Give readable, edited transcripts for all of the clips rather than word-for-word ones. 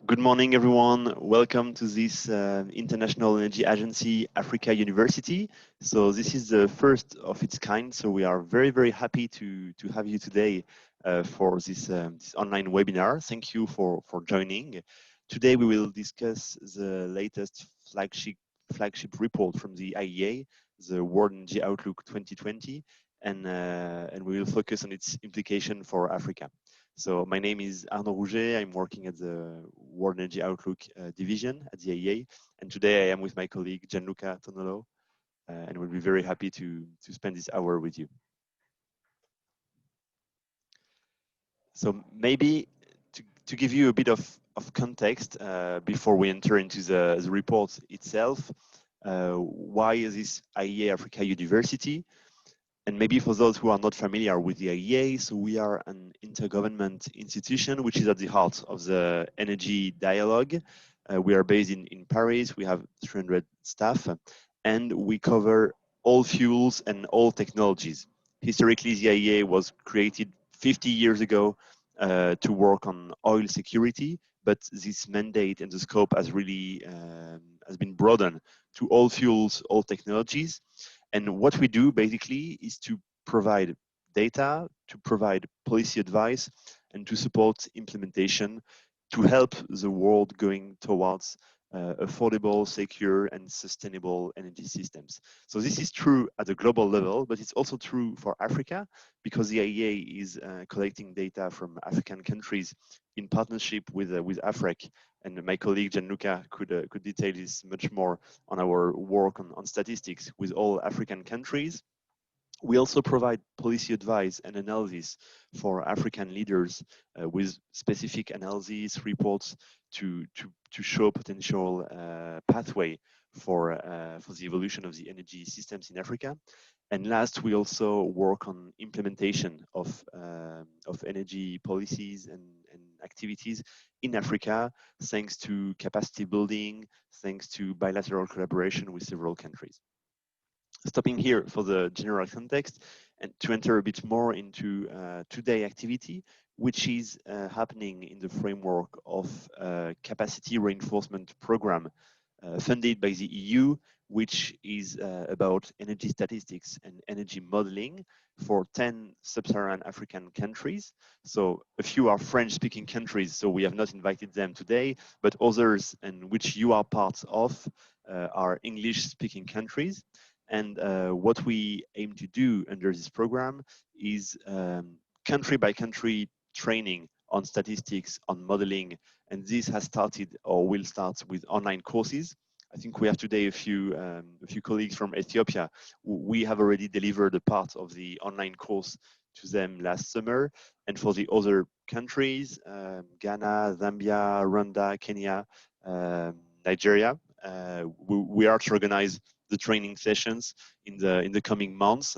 Good morning, everyone. Welcome to this International Energy Agency Africa University. So this is the first of its kind. So we are very, very happy to have you today for this online webinar. Thank you for joining. Today we will discuss the latest flagship report from the IEA, the World Energy Outlook 2020, and we will focus on its implication for Africa. So my name is Arnaud Rouget. I'm working at the World Energy Outlook division at the IEA. And today I am with my colleague Gianluca Tonolo, and we'll be very happy to spend this hour with you. So maybe to give you a bit of context before we enter into the report itself, why is this IEA Africa University? And maybe for those who are not familiar with the IEA, so we are an intergovernment institution which is at the heart of the energy dialogue. We are based in Paris. We have 300 staff, and we cover all fuels and all technologies. Historically, the IEA was created 50 years ago to work on oil security, but this mandate and the scope has really has been broadened to all fuels, all technologies. And what we do basically is to provide data, to provide policy advice, and to support implementation to help the world going towards affordable, secure, and sustainable energy systems. So this is true at a global level, but it's also true for Africa because the IEA is collecting data from African countries in partnership with AFREC. And my colleague Gianluca could detail this much more on our work on statistics with all African countries. We also provide policy advice and analysis for African leaders with specific analysis reports to show potential pathway for the evolution of the energy systems in Africa. And last, we also work on implementation of energy policies and activities in Africa, thanks to capacity building, thanks to bilateral collaboration with several countries. Stopping here for the general context and to enter a bit more into today's activity, which is happening in the framework of a capacity reinforcement program funded by the EU, which is about energy statistics and energy modeling for 10 sub-Saharan African countries. So a few are French-speaking countries, so we have not invited them today, but others, and which you are part of, are English-speaking countries. And what we aim to do under this program is country by country training on statistics, on modeling, and this has started or will start with online courses. I think we have today a few colleagues from Ethiopia. We have already delivered a part of the online course to them last summer, and for the other countries, Ghana, Zambia, Rwanda, Kenya, Nigeria, we are to organize the training sessions in the coming months,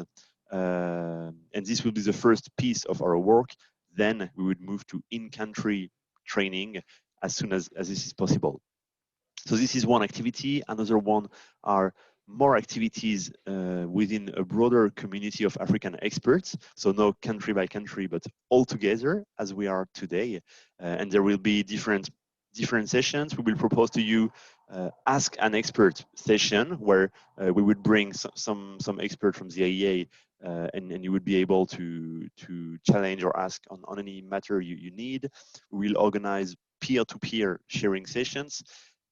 and this will be the first piece of our work. Then we would move to in-country training as soon as this is possible. So this is one activity. Another one are more activities within a broader community of African experts. So no country by country, but all together as we are today. And there will be different sessions. We will propose to you Ask an Expert session where we would bring some expert from the IEA and you would be able to challenge or ask on any matter you need. We will organize peer-to-peer sharing sessions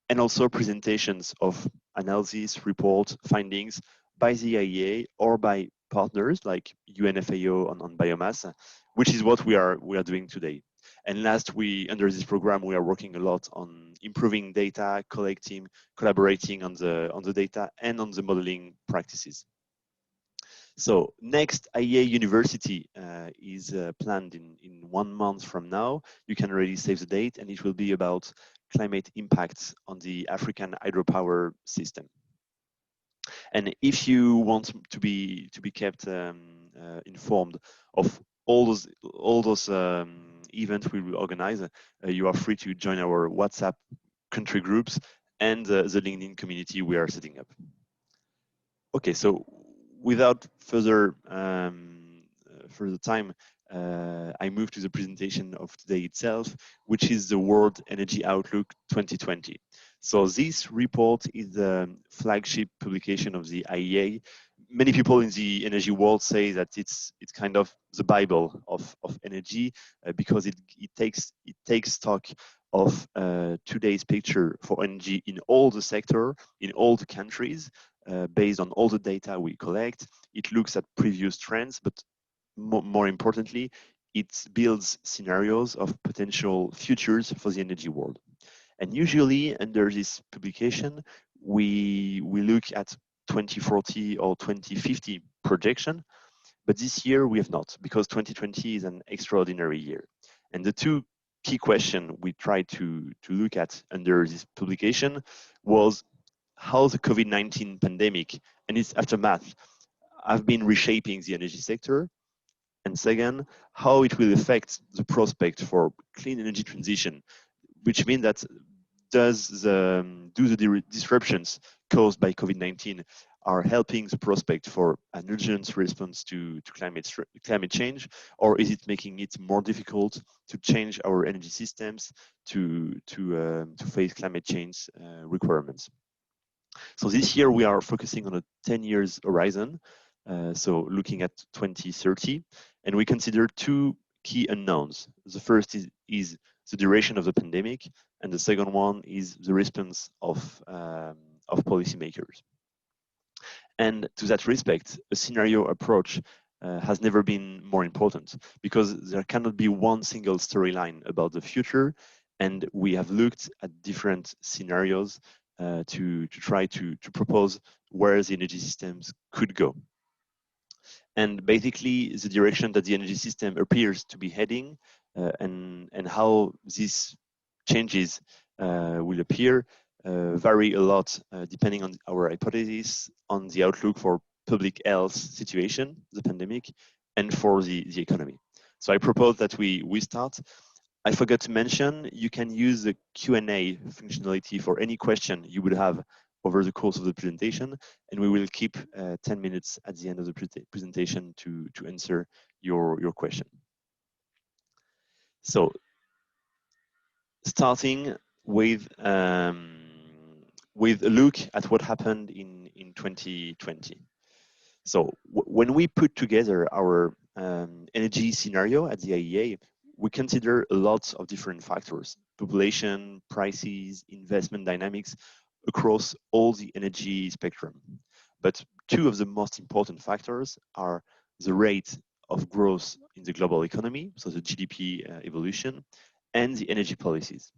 and also presentations of analysis, report, findings by the IEA or by partners like UNFAO on biomass, which is what we are doing today. And last, under this program, we are working a lot on improving data, collecting, collaborating on the data and on the modeling practices. So next IEA University is planned in 1 month from now. You can already save the date, and it will be about climate impacts on the African hydropower system. And if you want to be kept informed of all those events we will organize, you are free to join our WhatsApp country groups and the LinkedIn community we are setting up. Okay, so without further time, I move to the presentation of today itself, which is the World Energy Outlook 2020. So this report is the flagship publication of the IEA. Many people in the energy world say that it's kind of the Bible of energy because it takes stock of today's picture for energy in all the sector, in all the countries, based on all the data we collect. It looks at previous trends, but more importantly, it builds scenarios of potential futures for the energy world. And usually under this publication, we look at 2040 or 2050 projection, but this year we have not, because 2020 is an extraordinary year. And the two key questions we tried to look at under this publication was how the COVID-19 pandemic and its aftermath have been reshaping the energy sector, and second, how it will affect the prospect for clean energy transition, which means that do the disruptions caused by COVID-19 are helping the prospect for an urgent response to climate change, or is it making it more difficult to change our energy systems to face climate change requirements? So this year we are focusing on a 10 years horizon, so looking at 2030, and we consider two key unknowns. The first is the duration of the pandemic, and the second one is the response of policymakers. And to that respect, a scenario approach has never been more important, because there cannot be one single storyline about the future, and we have looked at different scenarios to try to propose where the energy systems could go. And basically, the direction that the energy system appears to be heading and how these changes will appear vary a lot depending on our hypothesis on the outlook for public health situation, the pandemic, and for the economy. So I propose that we start. I forgot to mention, you can use the Q&A functionality for any question you would have over the course of the presentation, and we will keep 10 minutes at the end of the presentation to answer your question. So, starting with a look at what happened in 2020. So when we put together our energy scenario at the IEA, we consider a lot of different factors: population, prices, investment dynamics across all the energy spectrum. But two of the most important factors are the rate of growth in the global economy, so the GDP evolution, and the energy policies.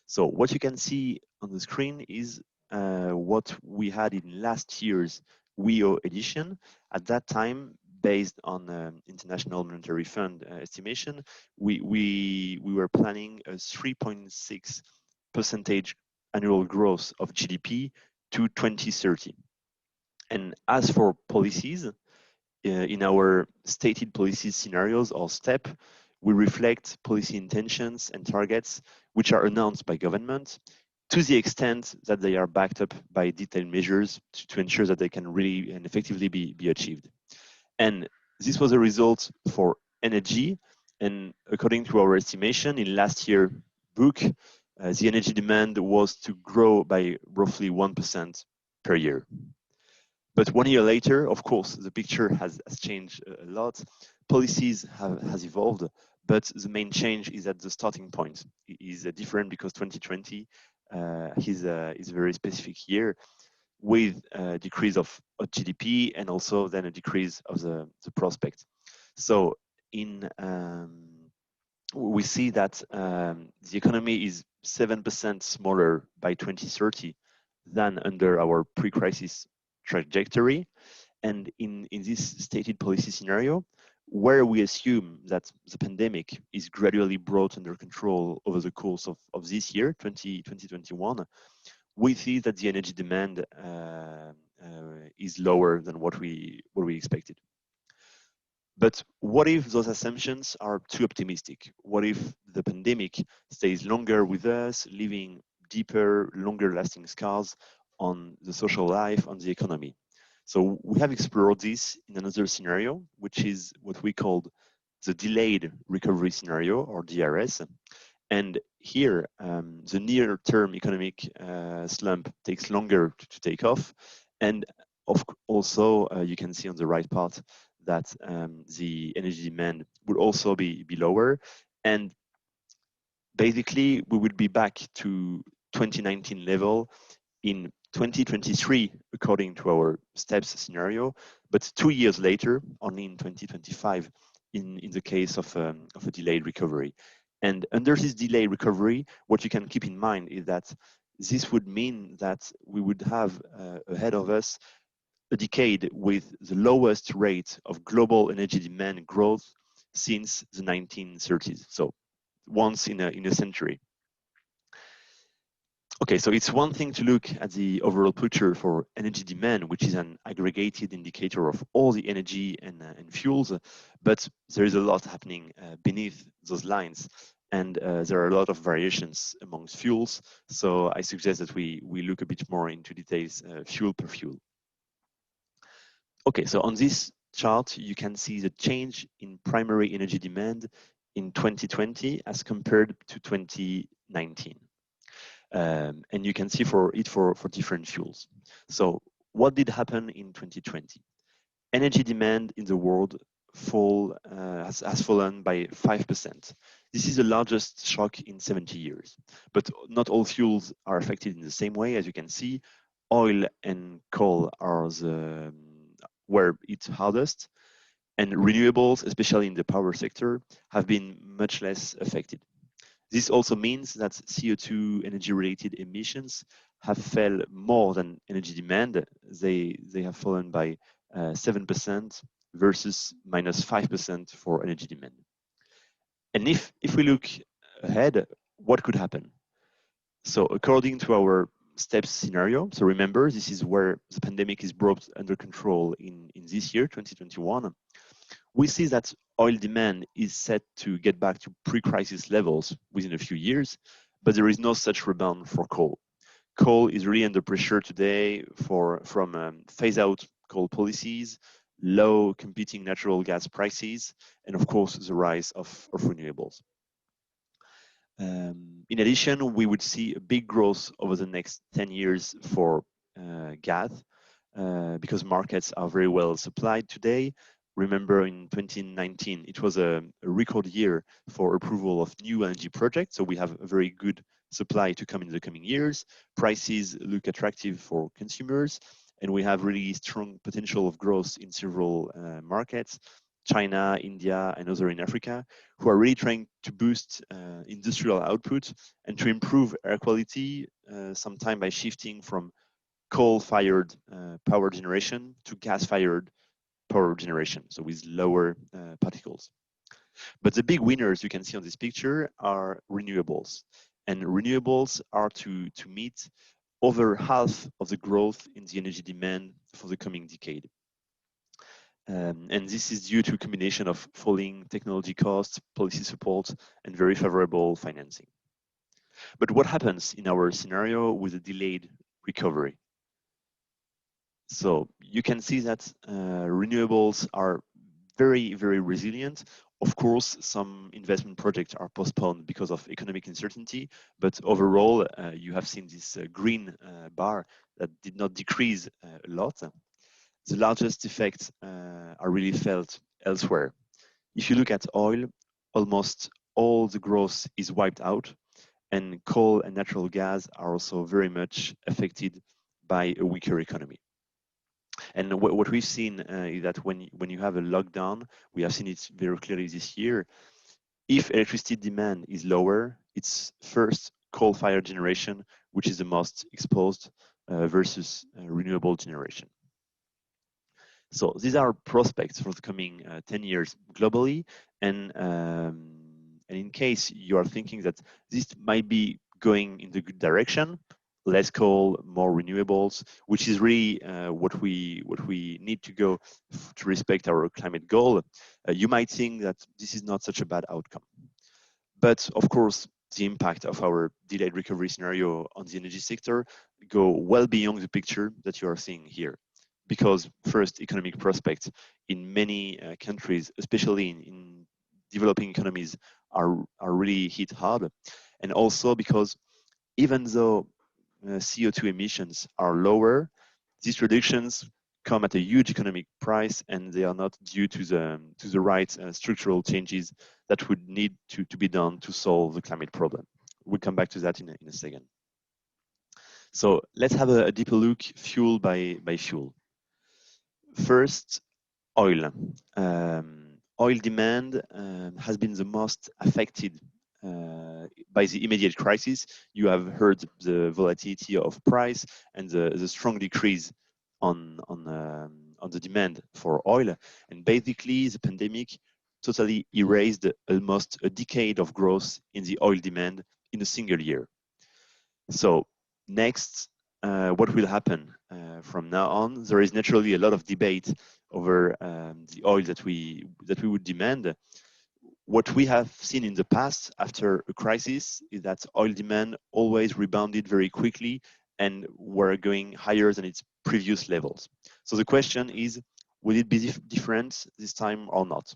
So what you can see on the screen is what we had in last year's WEO edition. At that time, based on International Monetary Fund estimation, we were planning a 3.6% annual growth of GDP to 2030. And as for policies, in our stated policy scenarios or STEP, we reflect policy intentions and targets which are announced by government to the extent that they are backed up by detailed measures to ensure that they can really and effectively be achieved. And this was a result for energy. And according to our estimation in last year's book, the energy demand was to grow by roughly 1% per year. But 1 year later, of course, the picture has changed a lot. Policies has evolved, but the main change is that the starting point is different, because 2020 is a very specific year with a decrease of GDP and also then a decrease of the prospect. So we see that the economy is 7% smaller by 2030 than under our pre-crisis trajectory. And in this stated policy scenario, where we assume that the pandemic is gradually brought under control over the course of this year, 2021, we see that the energy demand is lower than what we expected. But what if those assumptions are too optimistic? What if the pandemic stays longer with us, leaving deeper, longer lasting scars on the social life, on the economy? So we have explored this in another scenario, which is what we called the delayed recovery scenario, or DRS. And here, the near-term economic slump takes longer to take off. And also, you can see on the right part that the energy demand would also be lower. And basically, we would be back to 2019 level in 2023, according to our STEPS scenario, but 2 years later, only in 2025, in the case of a delayed recovery. And under this delayed recovery, what you can keep in mind is that this would mean that we would have ahead of us a decade with the lowest rate of global energy demand growth since the 1930s. So once in a century. Okay, so it's one thing to look at the overall picture for energy demand, which is an aggregated indicator of all the energy and fuels, but there is a lot happening beneath those lines, and there are a lot of variations amongst fuels. So I suggest that we look a bit more into details, fuel per fuel. Okay, so on this chart, you can see the change in primary energy demand in 2020 as compared to 2019. And you can see for different fuels. So what did happen in 2020? Energy demand in the world has fallen by 5%. This is the largest shock in 70 years. But not all fuels are affected in the same way. As you can see, oil and coal are where it's hardest, and renewables, especially in the power sector, have been much less affected. This also means that CO2 energy-related emissions have fell more than energy demand. They have fallen by 7% versus minus 5% for energy demand. And if we look ahead, what could happen? So according to our STEPS scenario, so remember, this is where the pandemic is brought under control in this year, 2021, we see that oil demand is set to get back to pre-crisis levels within a few years, but there is no such rebound for coal. Coal is really under pressure today from phase-out coal policies, low competing natural gas prices, and of course, the rise of renewables. In addition, we would see a big growth over the next 10 years for gas because markets are very well supplied today. Remember, in 2019, it was a record year for approval of new energy projects. So we have a very good supply to come in the coming years. Prices look attractive for consumers, and we have really strong potential of growth in several markets, China, India, and others in Africa, who are really trying to boost industrial output and to improve air quality, sometime by shifting from coal-fired power generation to gas-fired power generation, so with lower particles. But the big winners you can see on this picture are renewables. And renewables are to meet over half of the growth in the energy demand for the coming decade. And this is due to a combination of falling technology costs, policy support, and very favorable financing. But what happens in our scenario with a delayed recovery? So you can see that renewables are very, very resilient. Of course, some investment projects are postponed because of economic uncertainty, but overall, you have seen this green bar that did not decrease a lot. The largest effects are really felt elsewhere. If you look at oil, almost all the growth is wiped out, and coal and natural gas are also very much affected by a weaker economy. And what we've seen is that when you have a lockdown, we have seen it very clearly this year, if electricity demand is lower, it's first coal-fired generation, which is the most exposed versus renewable generation. So these are prospects for the coming 10 years globally. And in case you are thinking that this might be going in the good direction, less coal, more renewables, which is really what we need to go to respect our climate goal, you might think that this is not such a bad outcome. But of course, the impact of our delayed recovery scenario on the energy sector go well beyond the picture that you are seeing here. Because first, economic prospects in many countries, especially in developing economies are really hit hard, and also because even though CO2 emissions are lower, these reductions come at a huge economic price, and they are not due to the right structural changes that would need to be done to solve the climate problem. We'll come back to that in a second. So let's have a deeper look, fuel by fuel. First, oil. Oil demand has been the most affected by the immediate crisis. You have heard the volatility of price and the strong decrease on the demand for oil. And basically, the pandemic totally erased almost a decade of growth in the oil demand in a single year. So next, what will happen from now on? There is naturally a lot of debate over the oil that we would demand. What we have seen in the past after a crisis is that oil demand always rebounded very quickly and were going higher than its previous levels. So the question is, will it be different this time or not?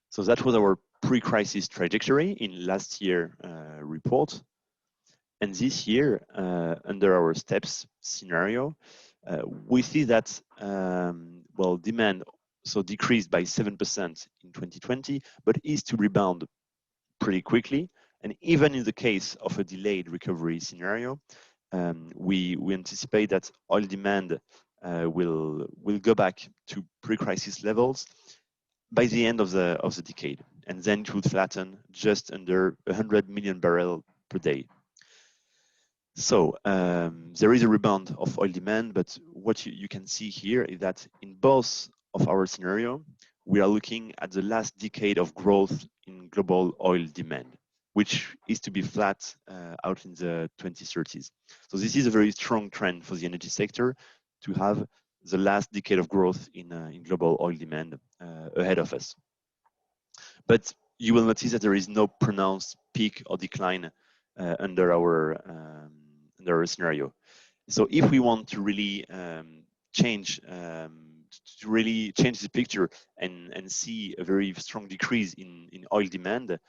So that was our pre-crisis trajectory in last year report. And this year, under our steps scenario, we see that well, demand decreased by 7% in 2020, but is to rebound pretty quickly. And even in the case of a delayed recovery scenario, we anticipate that oil demand will go back to pre-crisis levels by the end of the decade, and then it would flatten just under 100 million barrels per day. So there is a rebound of oil demand, but what you can see here is that in both of our scenario, we are looking at the last decade of growth in global oil demand, which is to be flat out in the 2030s. So this is a very strong trend for the energy sector to have the last decade of growth in global oil demand ahead of us. But you will notice that there is no pronounced peak or decline under our scenario. So if we want to really change the picture and see a very strong decrease in oil demand,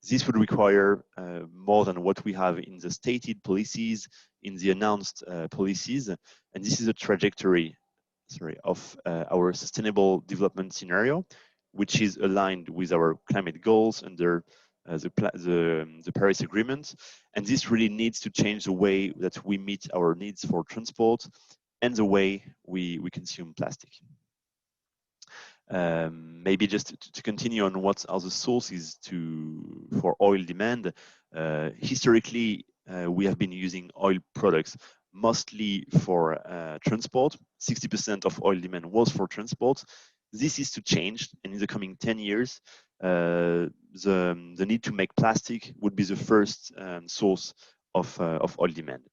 this would require more than what we have in the stated policies, in the announced policies, and this is a trajectory, of our sustainable development scenario, which is aligned with our climate goals under the Paris Agreement. And this really needs to change the way that we meet our needs for transport and the way we consume plastic. Maybe just to continue on what are the sources for oil demand. Historically, we have been using oil products mostly for transport. 60% of oil demand was for transport. This is to change, and in the coming 10 years, the need to make plastic would be the first source of oil demand.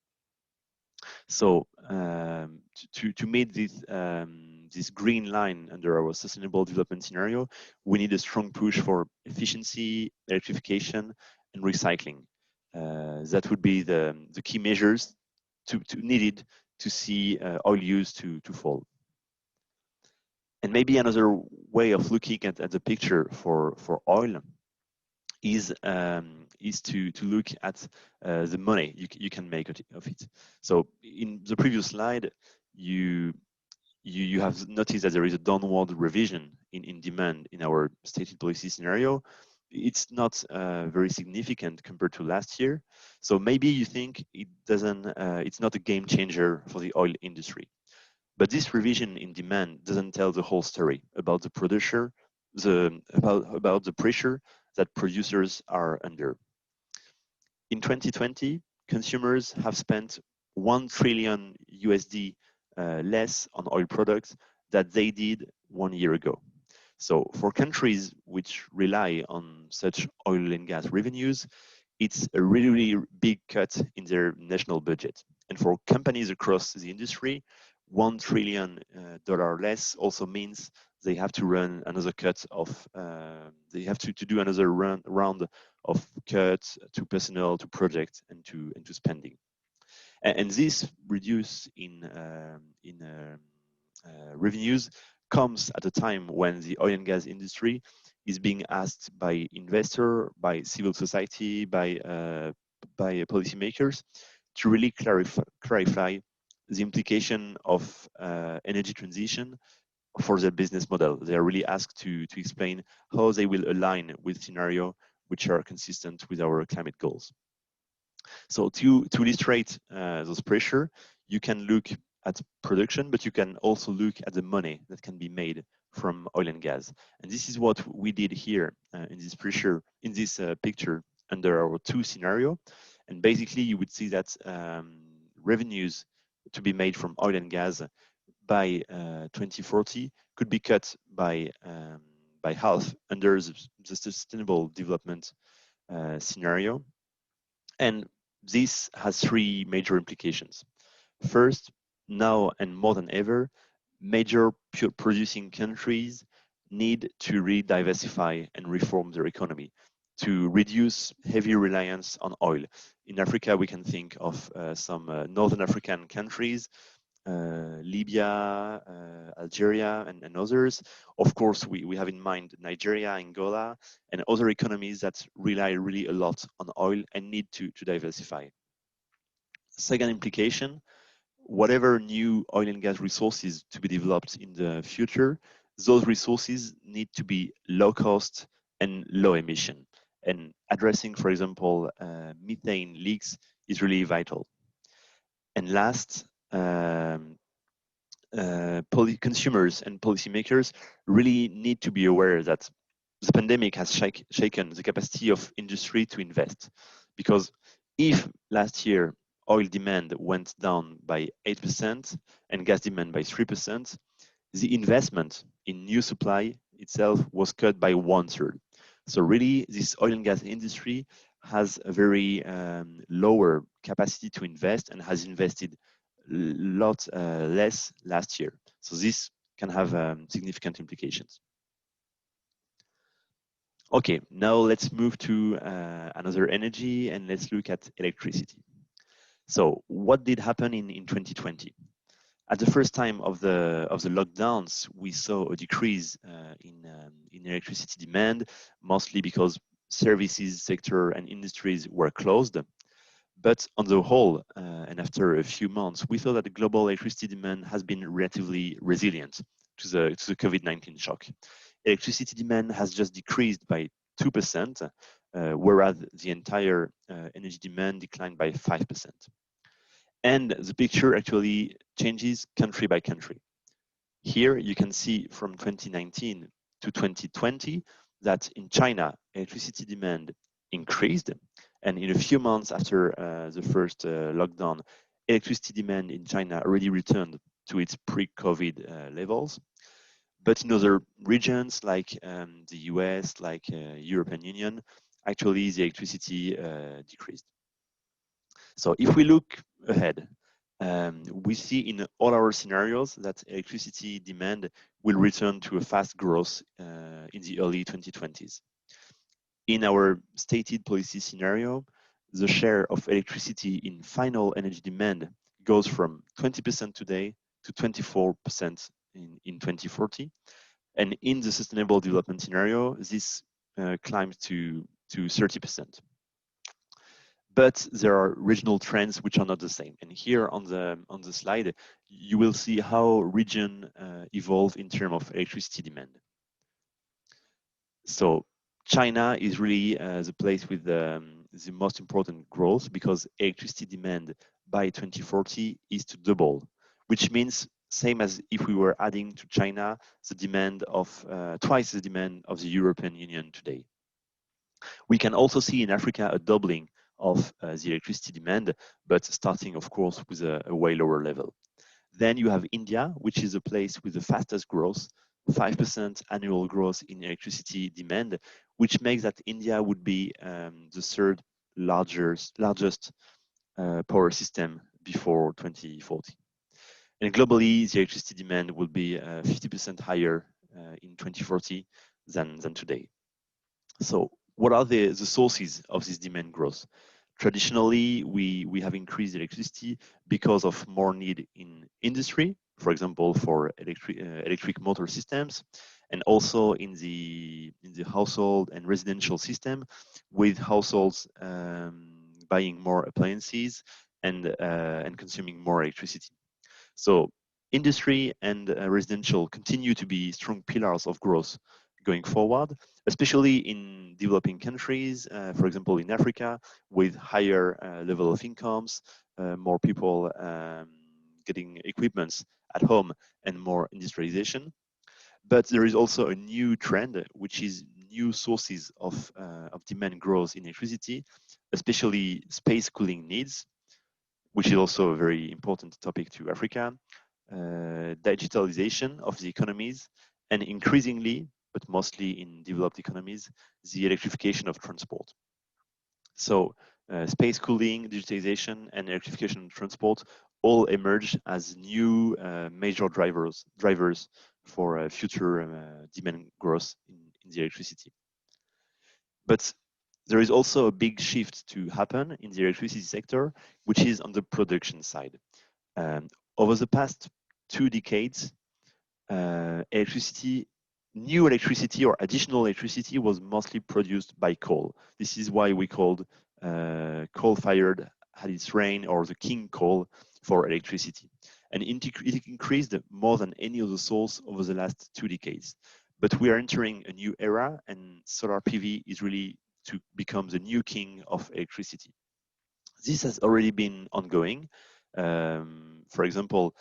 So to meet this green line under our sustainable development scenario, we need a strong push for efficiency, electrification, and recycling. That would be the key measures needed to see oil use to fall. And maybe another way of looking at the picture for oil is to look at the money you can make of it. So in the previous slide, you have noticed that there is a downward revision in demand in our stated policy scenario. It's not very significant compared to last year. So maybe you think it's not a game changer for the oil industry. But this revision in demand doesn't tell the whole story about the producer, about the pressure that producers are under. In 2020, consumers have spent $1 trillion USD less on oil products than they did 1 year ago. So for countries which rely on such oil and gas revenues, it's a really, really big cut in their national budget. And for companies across the industry, $1 trillion less also means they have to run another cut of, they have to do another round of cuts to personnel, to projects, and to spending. And this reduce in revenues comes at a time when the oil and gas industry is being asked by investor, by civil society, by policymakers to really clarify the implication of energy transition for their business model. They are really asked to explain how they will align with scenarios which are consistent with our climate goals. So to illustrate those pressure, you can look at production, but you can also look at the money that can be made from oil and gas. And this is what we did here in this picture under our two scenario. And basically, you would see that revenues to be made from oil and gas by 2040 could be cut by half under the sustainable development scenario. And this has three major implications. First, now and more than ever, major producing countries need to really diversify and reform their economy to reduce heavy reliance on oil. In Africa, we can think of some Northern African countries, Libya, Algeria, and others. Of course, we have in mind Nigeria, Angola, and other economies that rely really a lot on oil and need to diversify. Second implication, whatever new oil and gas resources to be developed in the future, those resources need to be low cost and low emission. And addressing, for example, methane leaks is really vital. And last, consumers and policymakers really need to be aware that the pandemic has shaken the capacity of industry to invest. Because if last year oil demand went down by 8% and gas demand by 3%, the investment in new supply itself was cut by 1/3. So really, this oil and gas industry has a very lower capacity to invest and has invested a lot less last year. So this can have significant implications. Okay, now let's move to another energy and let's look at electricity. So what did happen in 2020? At the first time of the lockdowns, we saw a decrease in electricity demand, mostly because services sector and industries were closed. But on the whole, and after a few months, we saw that the global electricity demand has been relatively resilient to the COVID-19 shock. Electricity demand has just decreased by 2%, whereas the entire energy demand declined by 5%. And the picture actually changes country by country. Here you can see from 2019 to 2020 that in China, electricity demand increased. And in a few months after the first lockdown, electricity demand in China already returned to its pre-COVID levels. But in other regions like the US, like European Union, actually the electricity decreased. So if we look ahead, we see in all our scenarios that electricity demand will return to a fast growth in the early 2020s. In our stated policy scenario, the share of electricity in final energy demand goes from 20% today to 24% in 2040. And in the sustainable development scenario, this climbs to 30%. But there are regional trends which are not the same. And here on the slide, you will see how region evolve in terms of electricity demand. So China is really the place with the most important growth, because electricity demand by 2040 is to double, which means same as if we were adding to China the demand of twice the demand of the European Union today. We can also see in Africa a doubling of the electricity demand, but starting, of course, with a way lower level. Then you have India, which is a place with the fastest growth, 5% annual growth in electricity demand, which makes that India would be the third largest power system before 2040. And globally, the electricity demand will be 50% higher in 2040 than today. So what are the sources of this demand growth? Traditionally, we have increased electricity because of more need in industry, for example, for electric motor systems, and also in the household and residential system, with households buying more appliances and consuming more electricity. So industry and residential continue to be strong pillars of growth going forward, especially in developing countries, for example, in Africa, with higher level of incomes, more people getting equipments at home, and more industrialization. But there is also a new trend, which is new sources of demand growth in electricity, especially space cooling needs, which is also a very important topic to Africa, digitalization of the economies, and increasingly, but mostly in developed economies, the electrification of transport. So space cooling, digitalization, and electrification of transport all emerge as new major drivers for future demand growth in the electricity. But there is also a big shift to happen in the electricity sector, which is on the production side. Over the past 2 decades, new electricity or additional electricity was mostly produced by coal. This is why we called coal-fired had its reign, or the king coal, for electricity. And it increased more than any other source over the last 2 decades. But we are entering a new era, and solar PV is really to become the new king of electricity. This has already been ongoing. For example,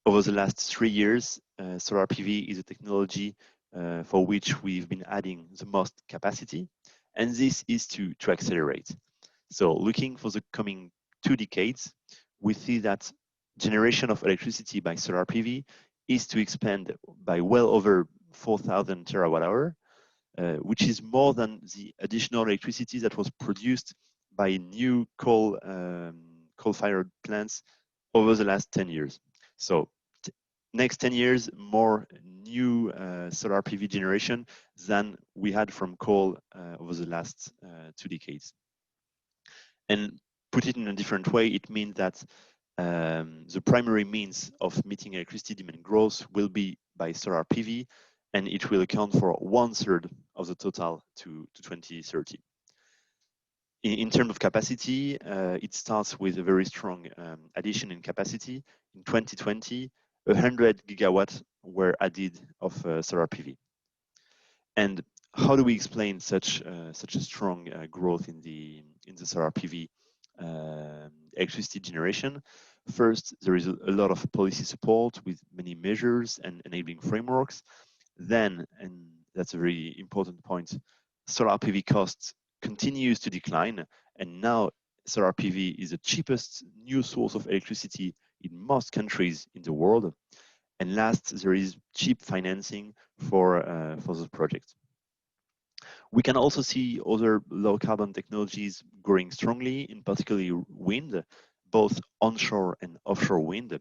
over the last 3 years, solar PV is a technology for which we've been adding the most capacity, and this is to accelerate. So looking for the coming 2 decades, we see that generation of electricity by solar PV is to expand by well over 4,000 terawatt hour, which is more than the additional electricity that was produced by new coal-fired plants over the last 10 years. So next 10 years, more new solar PV generation than we had from coal over the last 2 decades. And put it in a different way, it means that the primary means of meeting electricity demand growth will be by solar PV, and it will account for 1/3 of the total to 2030. In terms of capacity, it starts with a very strong addition in capacity. In 2020, 100 gigawatts were added of solar PV. And how do we explain such a strong growth in the solar PV electricity generation? First, there is a lot of policy support with many measures and enabling frameworks. Then, and that's a very important point, solar PV costs continues to decline, and now solar PV is the cheapest new source of electricity in most countries in the world. And last, there is cheap financing for those projects. We can also see other low carbon technologies growing strongly, in particularly wind, both onshore and offshore wind,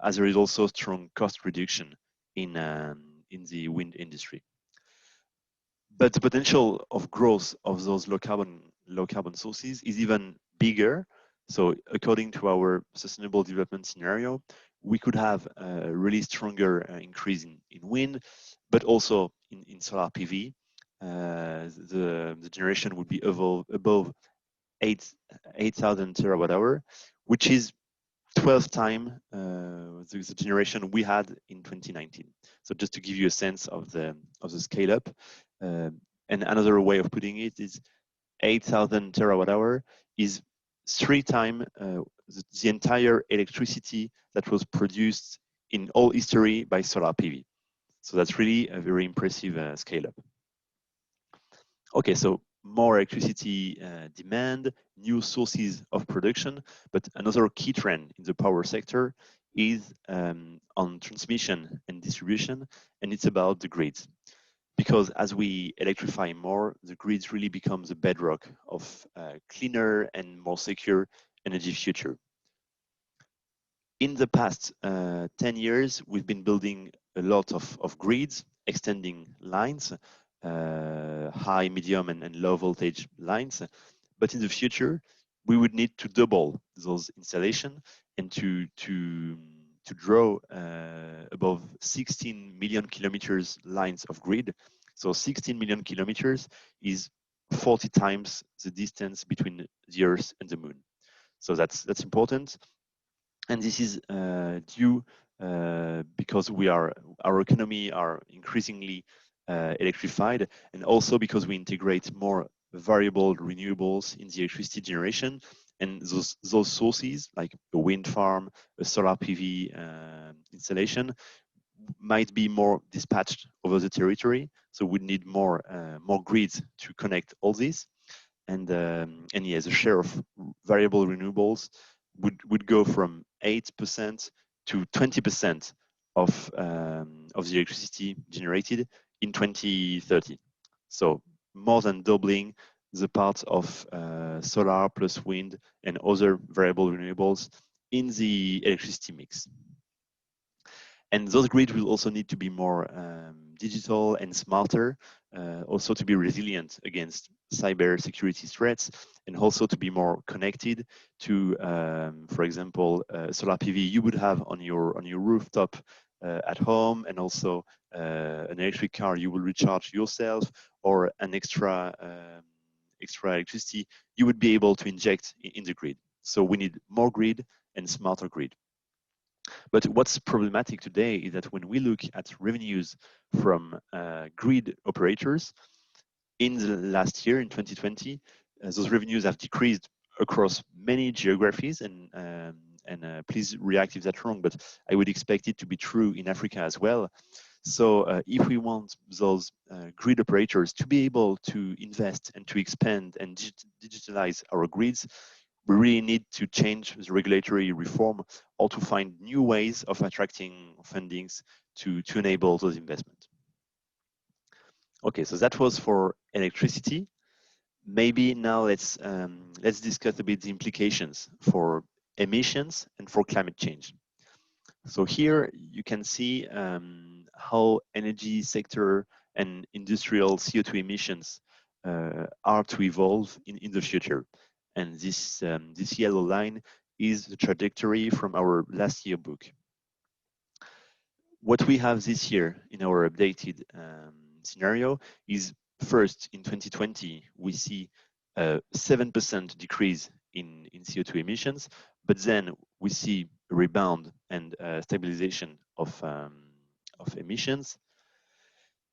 as there is also strong cost reduction in the wind industry. But the potential of growth of those low carbon sources is even bigger. So according to our sustainable development scenario, we could have a really stronger increase in wind, but also in solar PV. The generation would be above 8,000 terawatt hour, which is 12 times the generation we had in 2019. So just to give you a sense of the scale up, and another way of putting it is 8,000 terawatt hour is 3 times the entire electricity that was produced in all history by solar PV. So that's really a very impressive scale up. Okay, so more electricity demand, new sources of production, but another key trend in the power sector is on transmission and distribution, and it's about the grids. Because as we electrify more, the grids really become the bedrock of cleaner and more secure energy future. In the past 10 years, we've been building a lot of grids, extending lines, high, medium, and low voltage lines. But in the future, we would need to double those installations and to to draw above 16 million kilometers lines of grid. So 16 million kilometers is 40 times the distance between the Earth and the Moon. So that's important. And this is due because our economy are increasingly electrified, and also because we integrate more variable renewables in the electricity generation, and those sources like a wind farm, a solar PV installation might be more dispatched over the territory. So we need more grids to connect all this, and yeah, the share of variable renewables would go from 8% to 20% of the electricity generated in 2030. So more than doubling the part of solar plus wind and other variable renewables in the electricity mix. And those grids will also need to be more digital and smarter, also to be resilient against cyber security threats, and also to be more connected to, for example, solar PV you would have on your rooftop at home, and also an electric car you will recharge yourself, or an extra electricity you would be able to inject in the grid. So we need more grid and smarter grid. But what's problematic today is that when we look at revenues from grid operators in the last year, in 2020, those revenues have decreased across many geographies, and please react if that's wrong, but I would expect it to be true in Africa as well. So if we want those grid operators to be able to invest and to expand and digitalize our grids, we really need to change the regulatory reform, or to find new ways of attracting fundings to enable those investments. Okay, so that was for electricity. Maybe now let's discuss a bit the implications for emissions and for climate change. So here you can see how energy sector and industrial CO2 emissions are to evolve in the future. And this yellow line is the trajectory from our last year book. What we have this year in our updated scenario is, first, in 2020, we see a 7% decrease in CO2 emissions, but then we see a rebound and stabilization of emissions.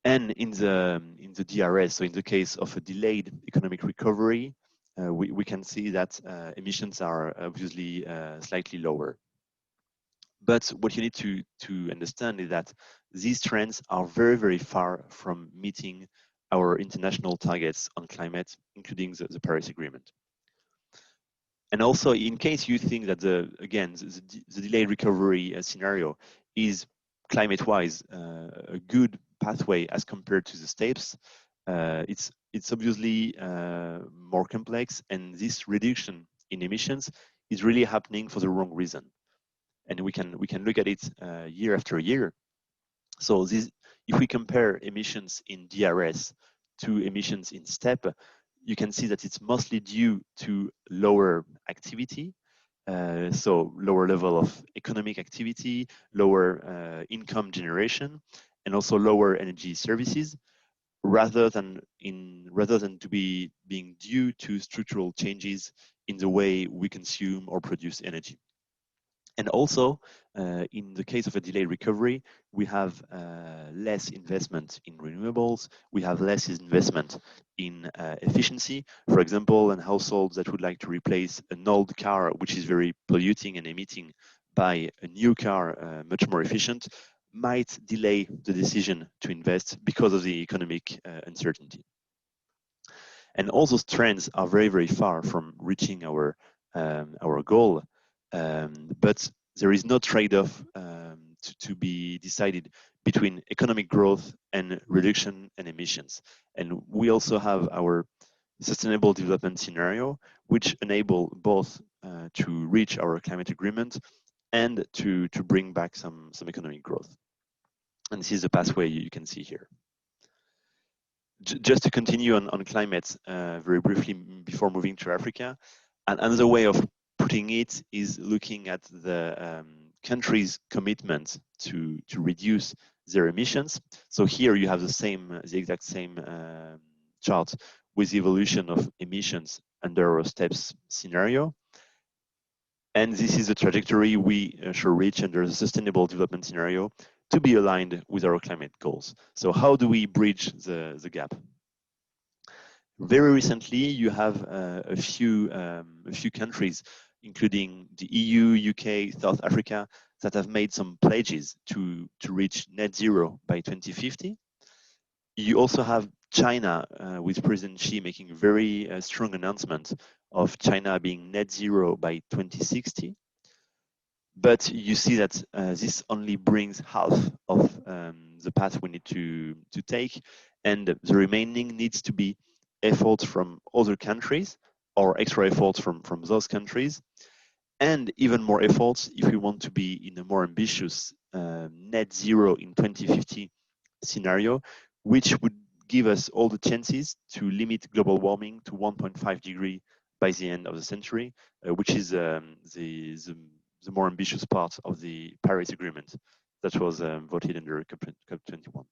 And in the DRS, so in the case of a delayed economic recovery, we can see that emissions are obviously slightly lower. But what you need to understand is that these trends are very, very far from meeting our international targets on climate, including the Paris Agreement. And also, in case you think that the delayed recovery scenario is climate-wise a good pathway as compared to the steps, it's obviously more complex, and this reduction in emissions is really happening for the wrong reason. And we can look at it year after year. So if we compare emissions in DRS to emissions in STEP, you can see that it's mostly due to lower activity, so lower level of economic activity, lower income generation, and also lower energy services, rather than to be being due to structural changes in the way we consume or produce energy. And also, in the case of a delayed recovery, we have less investment in renewables, we have less investment in efficiency. For example, in households that would like to replace an old car, which is very polluting and emitting, by a new car, much more efficient, might delay the decision to invest because of the economic uncertainty. And all those trends are very, very far from reaching our goal. But there is no trade-off to be decided between economic growth and reduction in emissions. And we also have our sustainable development scenario, which enable both to reach our climate agreement and to bring back some economic growth. And this is the pathway you can see here. Just to continue on climate very briefly before moving to Africa, and another way of putting it is looking at the countries' commitment to reduce their emissions. So here you have the exact same chart with the evolution of emissions under a steps scenario. And this is the trajectory we should reach under the sustainable development scenario to be aligned with our climate goals. So how do we bridge the gap? Very recently, you have a few countries, including the EU, UK, South Africa, that have made some pledges to reach net zero by 2050. You also have China, with President Xi making a very strong announcement of China being net zero by 2060. But you see that this only brings half of the path we need to take, and the remaining needs to be efforts from other countries or extra efforts from those countries, and even more efforts if we want to be in a more ambitious net zero in 2050 scenario, which would give us all the chances to limit global warming to 1.5 degree by the end of the century, which is the more ambitious part of the Paris Agreement that was voted under COP21.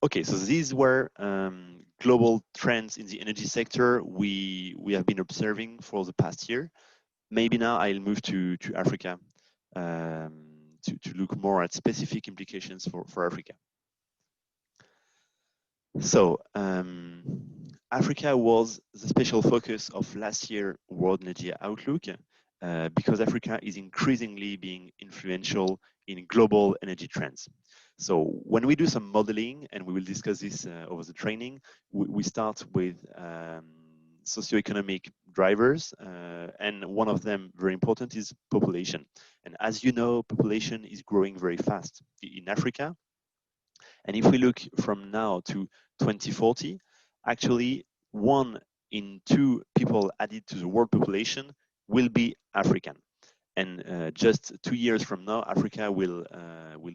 Okay, so these were global trends in the energy sector we have been observing for the past year. Maybe now I'll move to Africa to look more at specific implications for Africa. So Africa was the special focus of last year's World Energy Outlook because Africa is increasingly being influential in global energy trends. So when we do some modeling, and we will discuss this over the training, we start with socio-economic drivers, and one of them, very important, is population. And as you know, population is growing very fast in Africa. And if we look from now to 2040, actually 1 in 2 people added to the world population will be African. And just 2 years from now, Africa will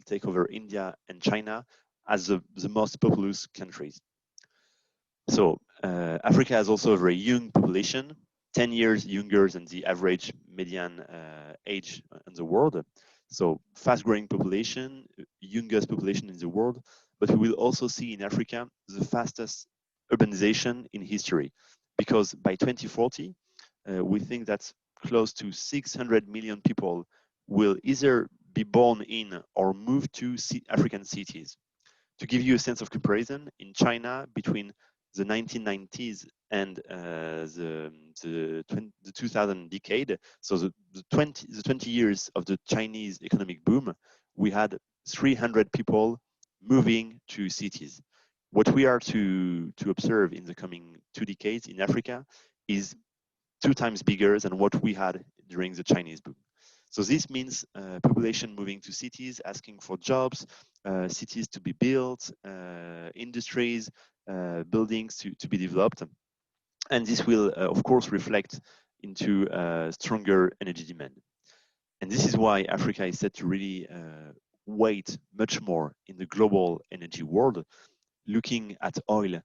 take over India and China as the most populous countries. So Africa has also a very young population, 10 years younger than the average median age in the world. So fast-growing population, youngest population in the world, but we will also see in Africa the fastest urbanization in history, because by 2040, we think that close to 600 million people will either be born in or move to African cities. To give you a sense of comparison, in China, between the 1990s and the 2000 decade, so the 20 years of the Chinese economic boom, we had 300 people moving to cities. What we are to observe in the coming 2 decades in Africa is 2 times bigger than what we had during the Chinese boom. So this means population moving to cities, asking for jobs, cities to be built, industries, buildings to be developed. And this will, of course, reflect into stronger energy demand. And this is why Africa is set to really weight much more in the global energy world. Looking at oil,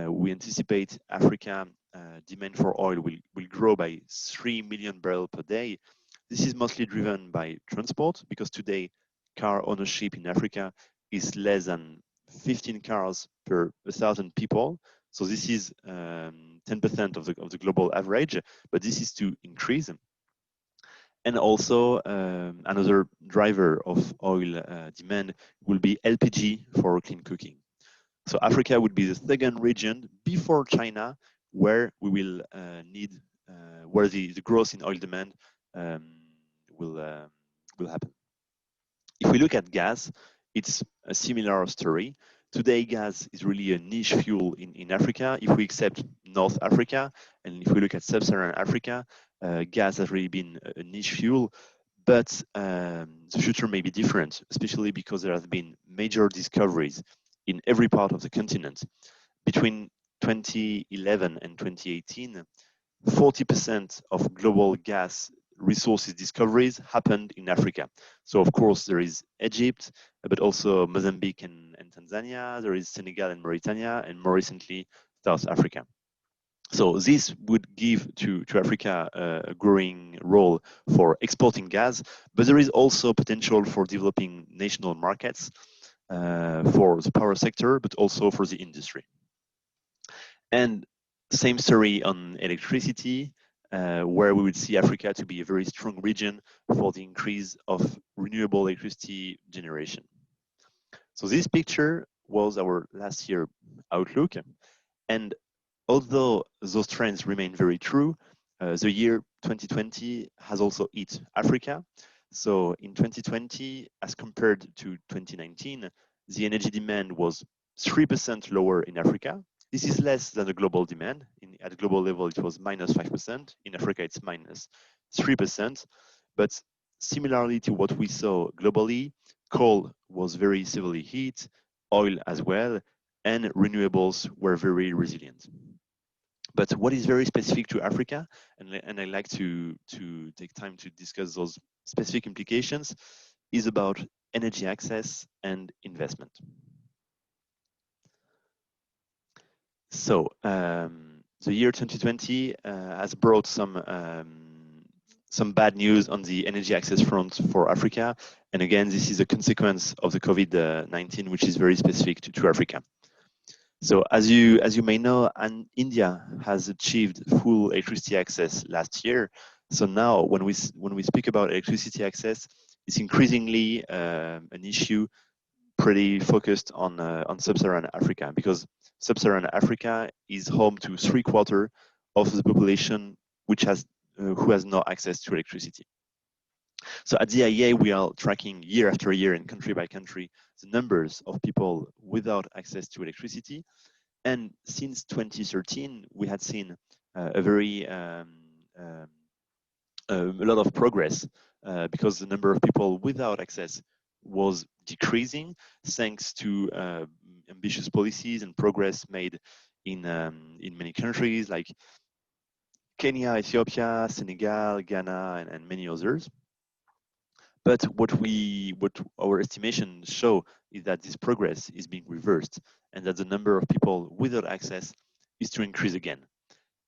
we anticipate Africa demand for oil will grow by 3 million barrels per day. This is mostly driven by transport, because today car ownership in Africa is less than 15 cars per 1,000 people. So this is 10% of the global average, but this is to increase. And also another driver of oil demand will be LPG for clean cooking. So Africa would be the second region before China where we will need, where the growth in oil demand will happen. If we look at gas, it's a similar story. Today, gas is really a niche fuel in Africa. If we accept North Africa, and if we look at Sub-Saharan Africa, gas has really been a niche fuel, but the future may be different, especially because there have been major discoveries in every part of the continent. Between 2011 and 2018, 40% of global gas resources discoveries happened in Africa. So of course there is Egypt, but also Mozambique and Tanzania, there is Senegal and Mauritania, and more recently South Africa. So this would give to Africa a growing role for exporting gas, but there is also potential for developing national markets for the power sector, but also for the industry. And same story on electricity, where we would see Africa to be a very strong region for the increase of renewable electricity generation. So this picture was our last year outlook. And although those trends remain very true, the year 2020 has also hit Africa. So in 2020, as compared to 2019, the energy demand was 3% lower in Africa. This is less than the global demand. At global level, it was minus 5%. In Africa, it's minus 3%. But similarly to what we saw globally, coal was very severely hit, oil as well, and renewables were very resilient. But what is very specific to Africa, and I like to take time to discuss those specific implications, is about energy access and investment. So the year 2020 has brought some bad news on the energy access front for Africa. And again, this is a consequence of the COVID-19, which is very specific to Africa. So as you may know, India has achieved full electricity access last year. So now when we speak about electricity access, it's increasingly an issue pretty focused on sub-Saharan Africa, because sub-Saharan Africa is home to 3/4 of the population who has no access to electricity. So at the IEA, we are tracking year after year and country by country the numbers of people without access to electricity. And since 2013, we had seen a lot of progress because the number of people without access was decreasing thanks to ambitious policies and progress made in many countries like Kenya, Ethiopia, Senegal, Ghana, and many others. But what our estimations show is that this progress is being reversed and that the number of people without access is to increase again.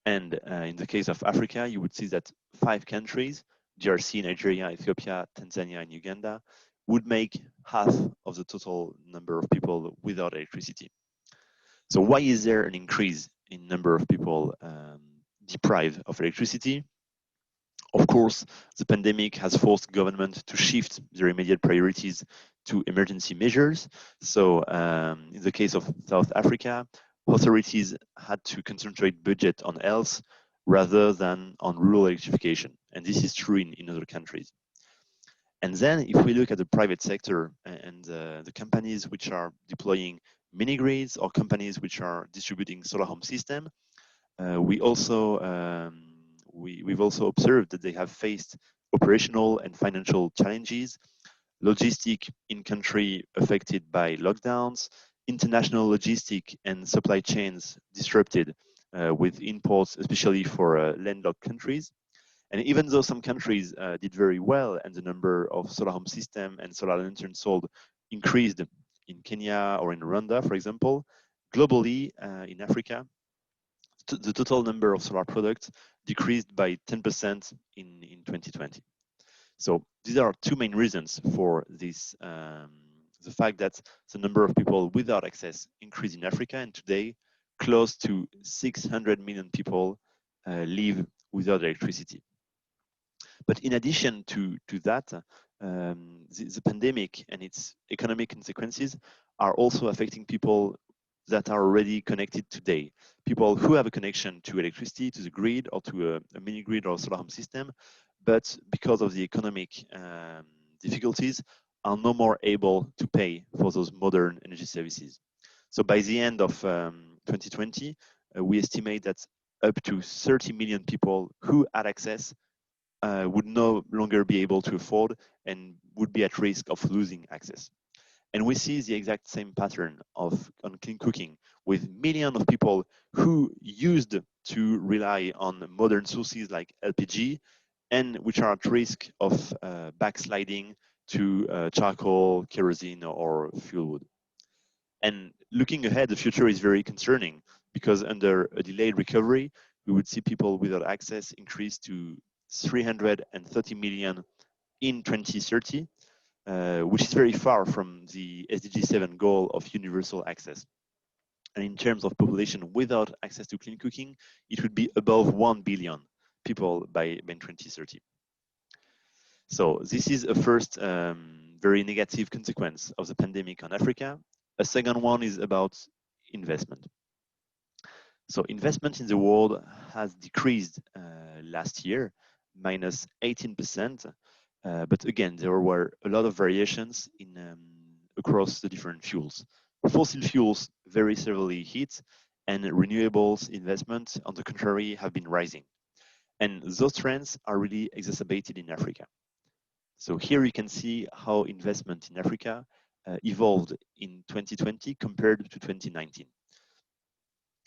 And in the case of Africa, you would see that 5 countries, DRC, Nigeria, Ethiopia, Tanzania, and Uganda, would make half of the total number of people without electricity. So why is there an increase in number of people deprived of electricity? Of course, the pandemic has forced government to shift their immediate priorities to emergency measures. So in the case of South Africa, authorities had to concentrate budget on health rather than on rural electrification. And this is true in other countries. And then if we look at the private sector and the companies which are deploying mini grids or companies which are distributing solar home system, we've also observed that they have faced operational and financial challenges, logistic in country affected by lockdowns, international logistic and supply chains disrupted with imports, especially for landlocked countries. And even though some countries did very well and the number of solar home system and solar lanterns sold increased in Kenya or in Rwanda, for example, globally in Africa, the total number of solar products decreased by 10% in 2020. So these are 2 main reasons for this, the fact that the number of people without access increased in Africa, and today close to 600 million people live without electricity. But in addition to that, the pandemic and its economic consequences are also affecting people that are already connected today. People who have a connection to electricity, to the grid, or to a mini grid or solar home system, but because of the economic difficulties, are no more able to pay for those modern energy services. So by the end of 2020, we estimate that up to 30 million people who had access would no longer be able to afford and would be at risk of losing access. And we see the exact same pattern on clean cooking, with millions of people who used to rely on modern sources like LPG and which are at risk of backsliding to charcoal, kerosene, or fuel wood. And looking ahead, the future is very concerning because under a delayed recovery, we would see people without access increase to 330 million in 2030, which is very far from the SDG 7 goal of universal access. And in terms of population without access to clean cooking, it would be above 1 billion people by 2030. So this is a first very negative consequence of the pandemic on Africa. A second one is about investment. So investment in the world has decreased last year, minus 18%. But again, there were a lot of variations in across the different fuels. Fossil fuels very severely hit, and renewables investment, on the contrary, have been rising. And those trends are really exacerbated in Africa. So here you can see how investment in Africa evolved in 2020 compared to 2019.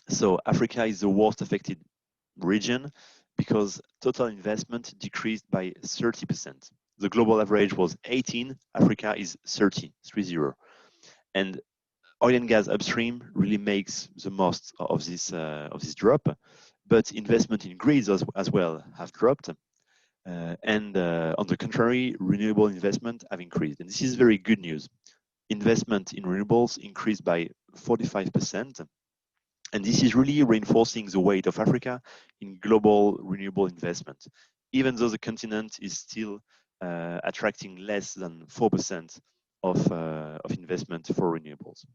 So Africa is the worst affected region because total investment decreased by 30%. The global average was 18, Africa is 30. And oil and gas upstream really makes the most of this drop, but investment in grids as well have dropped. And on the contrary, renewable investment have increased. And this is very good news. Investment in renewables increased by 45%. And this is really reinforcing the weight of Africa in global renewable investment, even though the continent is still attracting less than 4% of investment for renewables.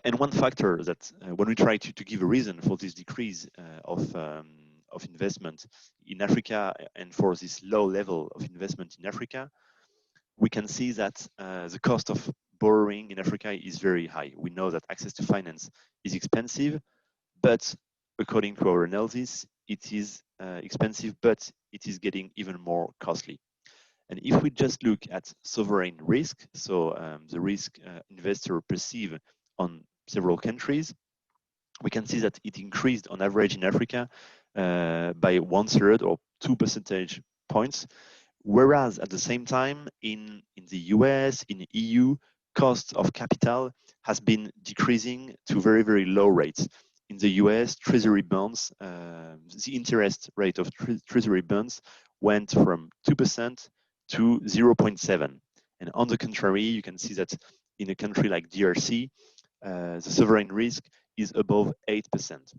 And one factor that when we try to give a reason for this decrease of investment in Africa and for this low level of investment in Africa, we can see that the cost of borrowing in Africa is very high. We know that access to finance is expensive, but according to our analysis, it is expensive, but it is getting even more costly. And if we just look at sovereign risk, so the risk investor perceive on several countries, we can see that it increased on average in Africa by 1/3 or 2 percentage points, whereas at the same time in the US, in the EU, cost of capital has been decreasing to very, very low rates. In the US, treasury bonds, the interest rate of treasury bonds went from 2% to 0.7. And on the contrary, you can see that in a country like DRC, the sovereign risk is above 8%.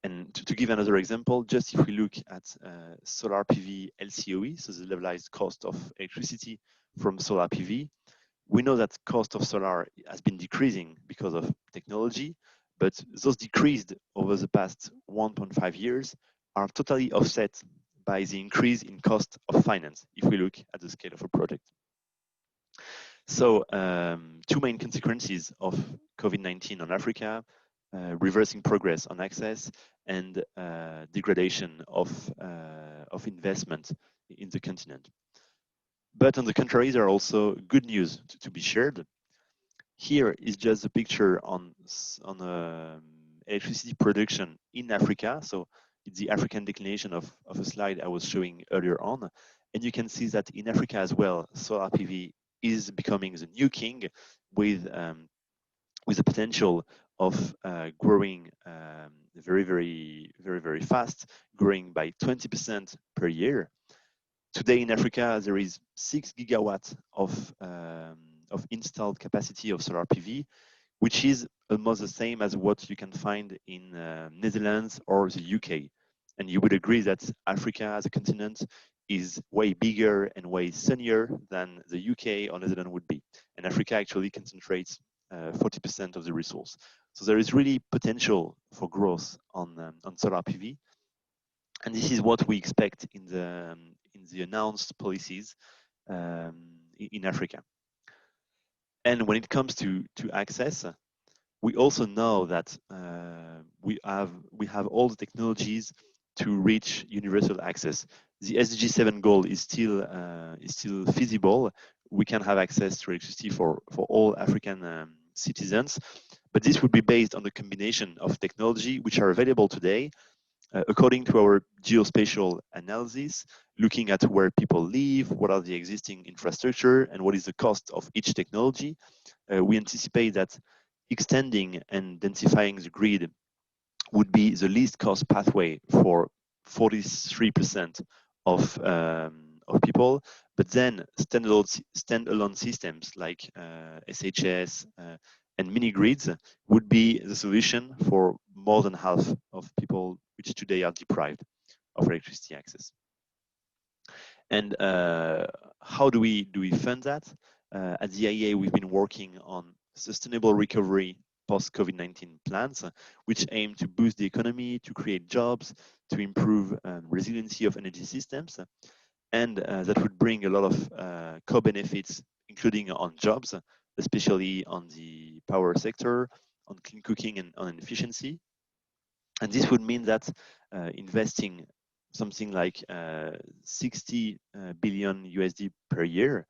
And to give another example, just if we look at solar PV LCOE, so the levelized cost of electricity from solar PV, we know that cost of solar has been decreasing because of technology, but those decreased over the past 1.5 years are totally offset by the increase in cost of finance if we look at the scale of a project. So two main consequences of COVID-19 on Africa, reversing progress on access and degradation of investment in the continent. But on the contrary, there are also good news to be shared. Here is just a picture on electricity production in Africa. So it's the African declination of a slide I was showing earlier on. And you can see that in Africa as well, solar PV is becoming the new king with the potential of growing very, very, very, very fast, growing by 20% per year. Today in Africa, there is 6 gigawatts of installed capacity of solar PV, which is almost the same as what you can find in Netherlands or the UK. And you would agree that Africa as a continent is way bigger and way sunnier than the UK or Netherlands would be. And Africa actually concentrates 40% of the resource. So there is really potential for growth on solar PV. And this is what we expect in the announced policies in Africa. And when it comes to access, we also know that we have all the technologies to reach universal access. The SDG 7 goal is still feasible. We can have access to electricity for all African citizens, but this would be based on the combination of technology which are available today, according to our geospatial analysis, looking at where people live, what are the existing infrastructure, and what is the cost of each technology. We anticipate that extending and densifying the grid would be the least cost pathway for 43% of people. But then standalone systems like SHS and mini grids would be the solution for more than half of people which today are deprived of electricity access. And how do we fund that? At the IEA, we've been working on sustainable recovery post-COVID-19 plans, which aim to boost the economy, to create jobs, to improve resiliency of energy systems, and that would bring a lot of co-benefits, including on jobs, especially on the power sector, on clean cooking and on efficiency. And this would mean that investing something like 60 billion USD per year,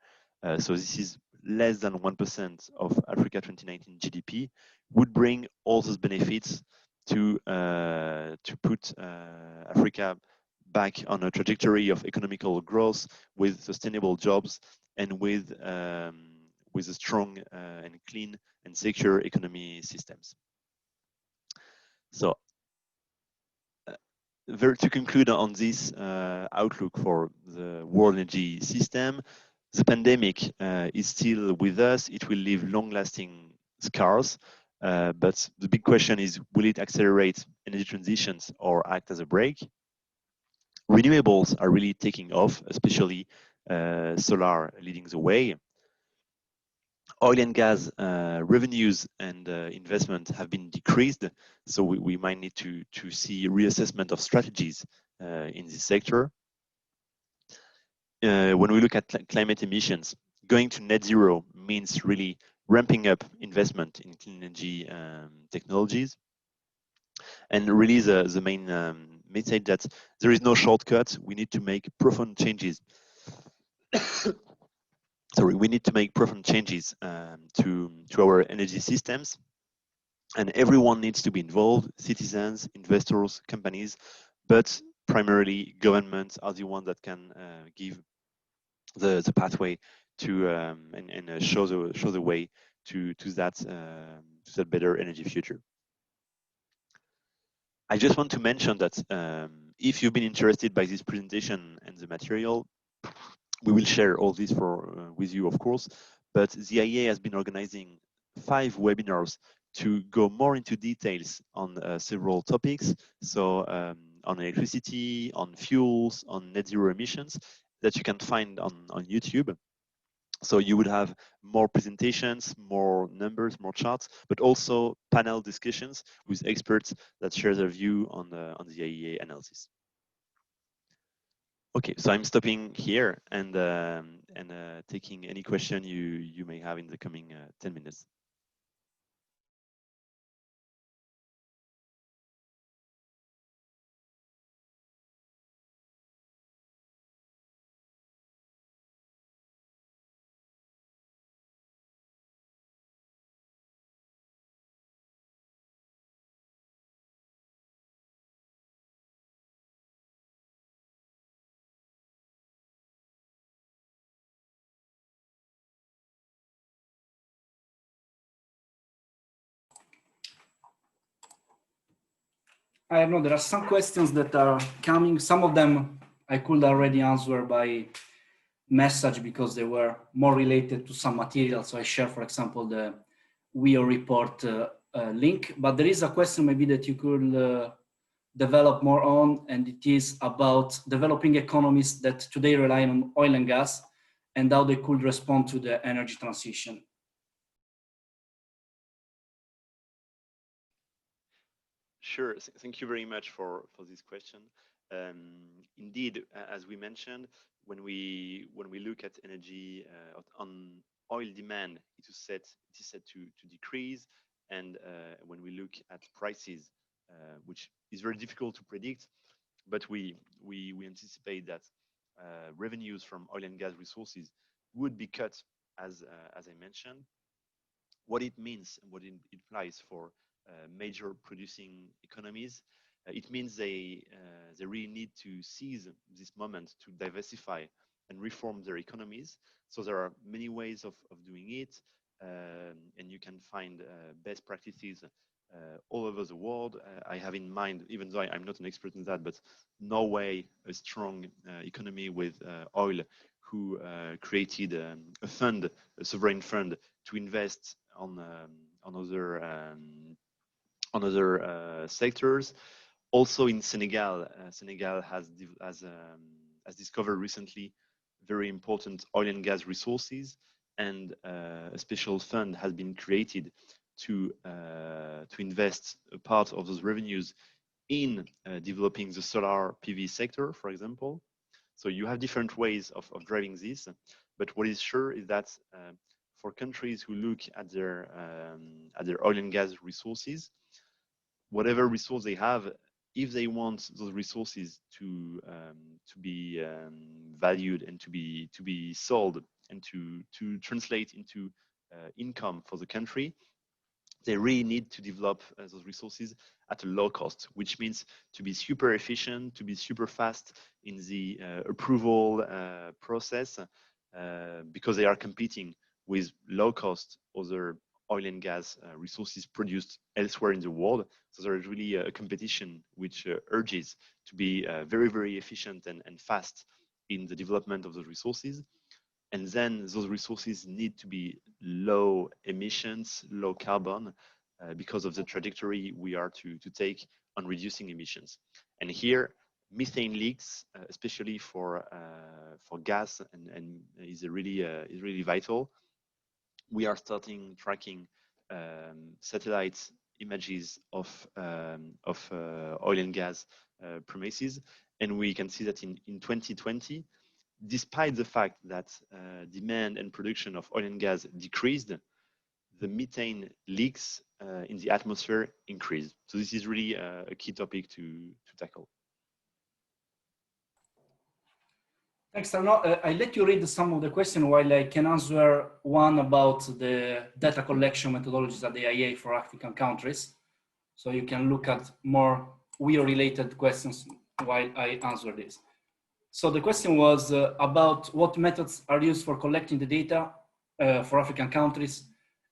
so this is less than 1% of Africa 2019 GDP, would bring all those benefits to put Africa back on a trajectory of economical growth with sustainable jobs and with a strong and clean and secure economy systems. So to conclude on this outlook for the world energy system, the pandemic is still with us. It will leave long-lasting scars, but the big question is, will it accelerate energy transitions or act as a brake? Renewables are really taking off, especially solar leading the way. Oil and gas revenues and investment have been decreased, so we might need to see reassessment of strategies in this sector. When we look at climate emissions, going to net zero means really ramping up investment in clean energy technologies. And really the main message that there is no shortcut. We need to make profound changes. Sorry, we need to make profound changes to our energy systems, and everyone needs to be involved: citizens, investors, companies, but primarily governments are the ones that can give the pathway to and show the way to that better energy future. I just want to mention that if you've been interested by this presentation and the material, we will share all this with you, of course, but the IEA has been organizing 5 webinars to go more into details on several topics. So on electricity, on fuels, on net zero emissions, that you can find on YouTube. So you would have more presentations, more numbers, more charts, but also panel discussions with experts that share their view on the IEA analysis. Okay, so I'm stopping here and taking any question you may have in the coming 10 minutes. I know there are some questions that are coming. Some of them I could already answer by message because they were more related to some material. So I share, for example, the WIO report link. But there is a question maybe that you could develop more on, and it is about developing economies that today rely on oil and gas and how they could respond to the energy transition. Sure. Thank you very much for this question. Indeed, as we mentioned, when we look at energy on oil demand, it is set to decrease, and when we look at prices, which is very difficult to predict, but we anticipate that revenues from oil and gas resources would be cut, as I mentioned. What it means and what it implies for major producing economies, it means they really need to seize this moment to diversify and reform their economies. So there are many ways of doing it, and you can find best practices all over the world. I have in mind, even though I'm not an expert in that, but Norway, a strong economy with oil, who created a fund, a sovereign fund, to invest on other sectors. Also in Senegal, Senegal has discovered recently very important oil and gas resources, and a special fund has been created to invest a part of those revenues in developing the solar PV sector, for example. So you have different ways of driving this, but what is sure is that for countries who look at their oil and gas resources, whatever resource they have, if they want those resources to be valued and to be sold and to translate into income for the country, they really need to develop those resources at a low cost, which means to be super efficient, to be super fast in the approval process, because they are competing with low cost other oil and gas resources produced elsewhere in the world. So there is really a competition which urges to be very, very efficient and fast in the development of those resources. And then those resources need to be low emissions, low carbon, because of the trajectory we are to take on reducing emissions. And here, methane leaks, especially for gas, and is really vital. We are starting tracking satellite images of oil and gas premises, and we can see that in 2020, despite the fact that demand and production of oil and gas decreased, the methane leaks in the atmosphere increased. So this is really a key topic to tackle. Thanks, Arno. I let you read some of the questions while I can answer one about the data collection methodologies at the IEA for African countries. So you can look at more WEO-related questions while I answer this. So the question was about what methods are used for collecting the data for African countries,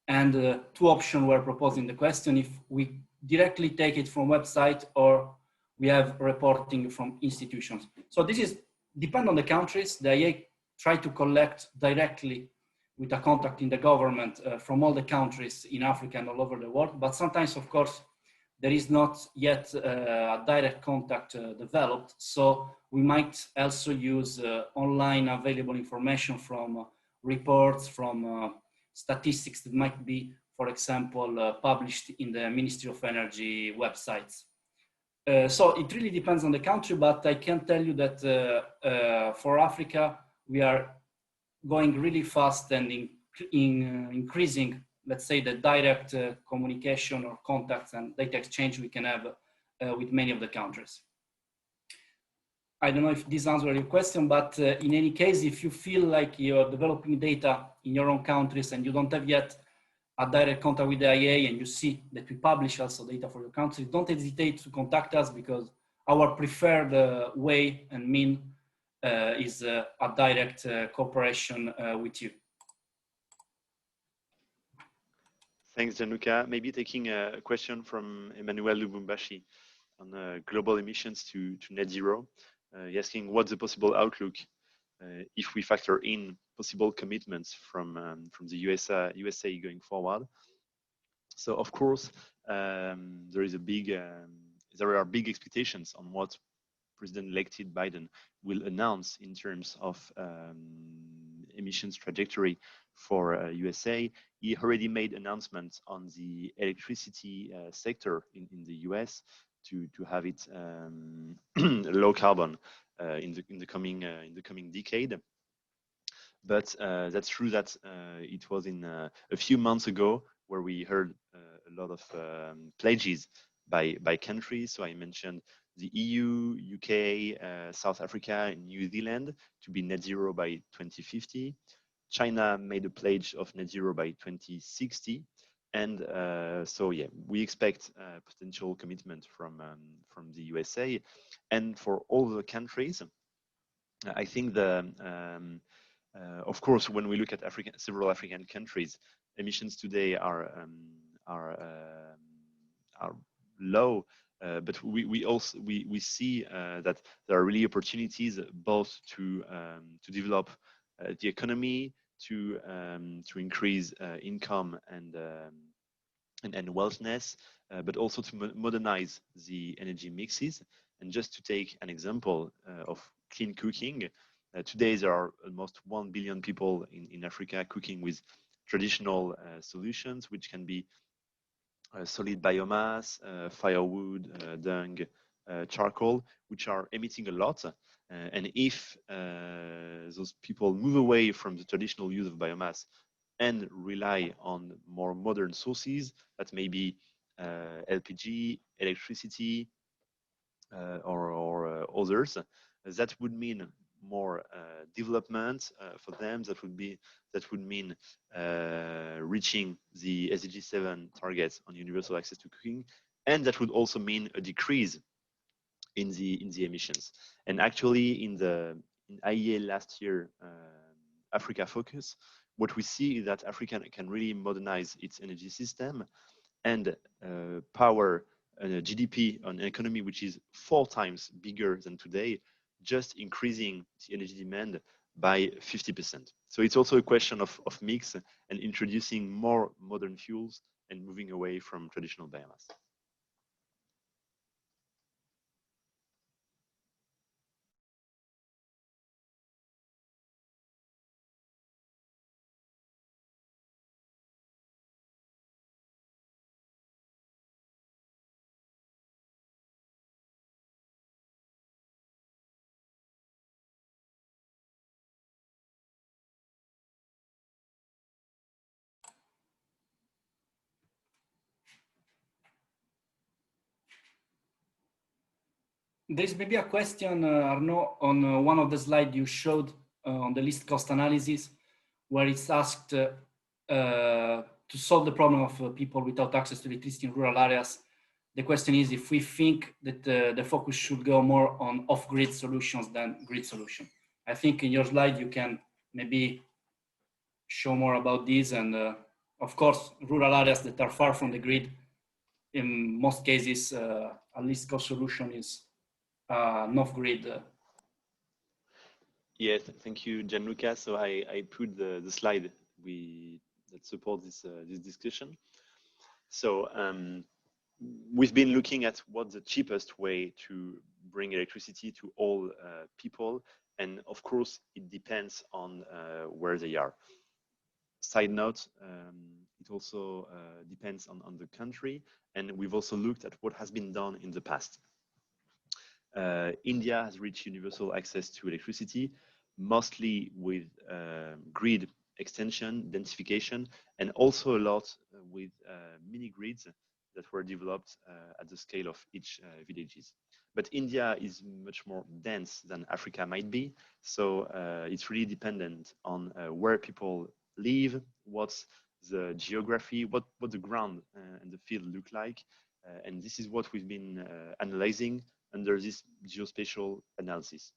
and two options were proposed in the question: if we directly take it from website or we have reporting from institutions. So this is depend on the countries. The IEA try to collect directly with a contact in the government from all the countries in Africa and all over the world, but sometimes, of course, there is not yet a direct contact developed. So we might also use online available information from reports, from statistics that might be, for example, published in the Ministry of Energy websites. So it really depends on the country, but I can tell you that for Africa, we are going really fast and increasing, let's say, the direct communication or contacts and data exchange we can have with many of the countries. I don't know if this answers your question, but in any case, if you feel like you're developing data in your own countries and you don't have yet a direct contact with the IEA, and you see that we publish also data for your country, don't hesitate to contact us, because our preferred way and mean is a direct cooperation with you. Thanks, Gianluca. Maybe taking a question from Emmanuel Lubumbashi on global emissions to net zero, asking what's the possible outlook if we factor in possible commitments from the USA going forward. So of course, there are big expectations on what President-elected Biden will announce in terms of emissions trajectory for USA. He already made announcements on the electricity sector in the US to have it low carbon in the coming decade. But that's true that it was in a few months ago where we heard a lot of pledges by countries. So I mentioned the EU, UK, South Africa, and New Zealand to be net zero by 2050. China made a pledge of net zero by 2060. And so, yeah, we expect potential commitment from the USA. And for all the countries, I think of course, when we look at several African countries, emissions today are low. But we see that there are really opportunities both to develop the economy, to increase income and wealthness, but also to modernize the energy mixes. And just to take an example of clean cooking, today there are almost 1 billion people in Africa cooking with traditional solutions, which can be solid biomass, firewood, dung, charcoal, which are emitting a lot. And if those people move away from the traditional use of biomass and rely on more modern sources, that may be LPG, electricity, or others, that would mean more development for them. That would mean reaching the SDG 7 targets on universal access to cooking, and that would also mean a decrease in the emissions. And actually, in IEA last year Africa Focus, what we see is that Africa can really modernize its energy system and power a GDP, an economy which is 4 times bigger than today, just increasing the energy demand by 50%. So it's also a question of mix and introducing more modern fuels and moving away from traditional biomass. There's maybe a question, Arnaud, on one of the slides you showed on the least cost analysis, where it's asked to solve the problem of people without access to electricity in rural areas. The question is if we think that the focus should go more on off-grid solutions than grid solution. I think in your slide you can maybe show more about this, and of course, rural areas that are far from the grid, in most cases, a least cost solution is off-grid. Yes, thank you, Gianluca. So I put the slide that supports this discussion. So we've been looking at what's the cheapest way to bring electricity to all people, and of course it depends on where they are. Side note, it also depends on the country, and we've also looked at what has been done in the past. India has reached universal access to electricity, mostly with grid extension, densification, and also a lot with mini grids that were developed at the scale of each villages. But India is much more dense than Africa might be, so it's really dependent on where people live, what's the geography, what the ground and the field look like, and this is what we've been analyzing under this geospatial analysis.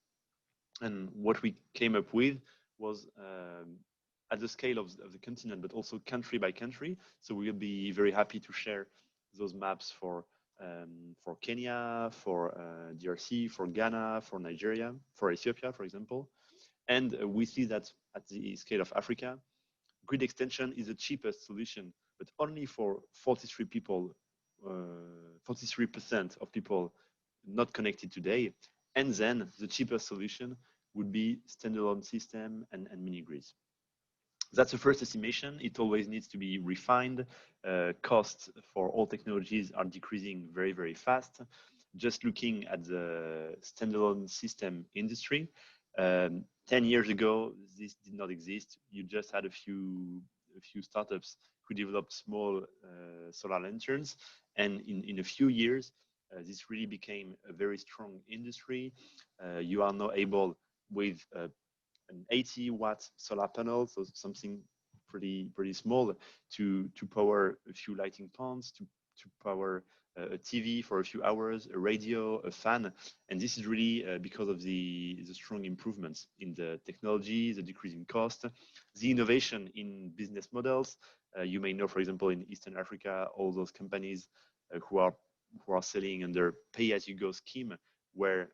And what we came up with was at the scale of the continent, but also country by country. So we will be very happy to share those maps for Kenya, for DRC, for Ghana, for Nigeria, for Ethiopia, for example. And we see that at the scale of Africa, grid extension is the cheapest solution, but only for 43 people, 43% of people not connected today. And then the cheapest solution would be standalone system and mini grids. That's the first estimation. It always needs to be refined. Costs for all technologies are decreasing very, very fast. Just looking at the standalone system industry, 10 years ago, this did not exist. You just had a few startups who developed small solar lanterns. And in a few years, this really became a very strong industry. You are now able with an 80-watt solar panel, so something pretty small, to power a few lighting pans, to power a TV for a few hours, a radio, a fan. And this is really because of the strong improvements in the technology, the decrease in cost, the innovation in business models. You may know, for example, in Eastern Africa, all those companies who are who are selling under pay-as-you-go scheme, where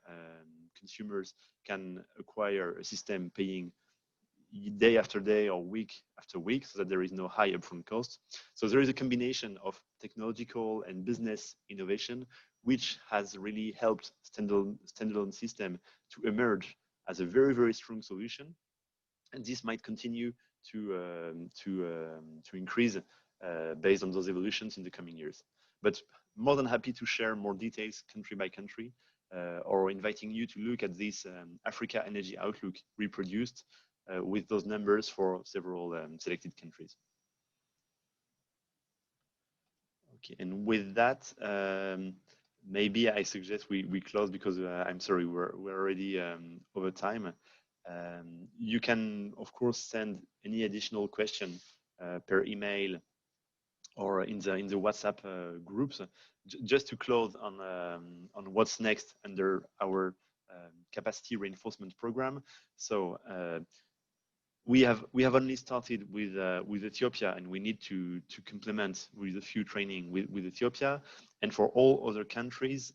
consumers can acquire a system paying day after day or week after week, so that there is no high upfront cost. So there is a combination of technological and business innovation, which has really helped standalone system to emerge as a very, very strong solution. And this might continue to increase based on those evolutions in the coming years. But more than happy to share more details country by country, or inviting you to look at this Africa Energy Outlook reproduced with those numbers for several selected countries. Okay, and with that, maybe I suggest we close, because I'm sorry, we're already over time. You can, of course, send any additional question per email or in the WhatsApp groups. Just to close on what's next under our capacity reinforcement program. So we have only started with Ethiopia, and we need to complement with a few training with Ethiopia, and for all other countries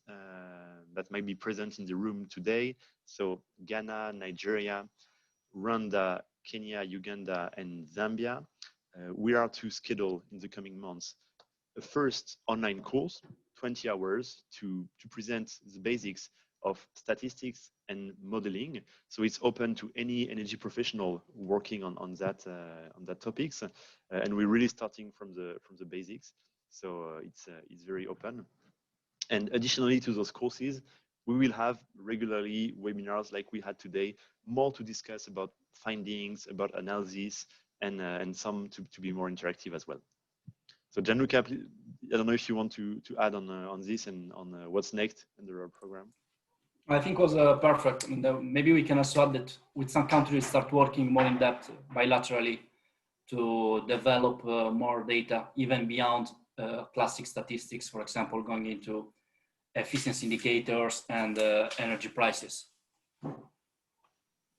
that might be present in the room today. So Ghana, Nigeria, Rwanda, Kenya, Uganda, and Zambia. We are to schedule in the coming months a first online course, 20 hours, to present the basics of statistics and modeling. So it's open to any energy professional working on that topics, and we're really starting from the basics. So it's very open. And additionally to those courses, we will have regularly webinars like we had today, more to discuss about findings, about analysis, and some to be more interactive as well. So Gianluca, please, I don't know if you want to add on this and on what's next under our program. I think was perfect. I mean, maybe we can also add that with some countries start working more in depth bilaterally to develop more data, even beyond classic statistics, for example, going into efficiency indicators and energy prices.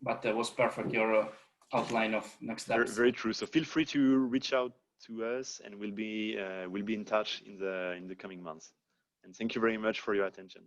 But that was perfect, your outline of next steps. Very, very true. So feel free to reach out to us, and we'll be in touch in the coming months. And thank you very much for your attention.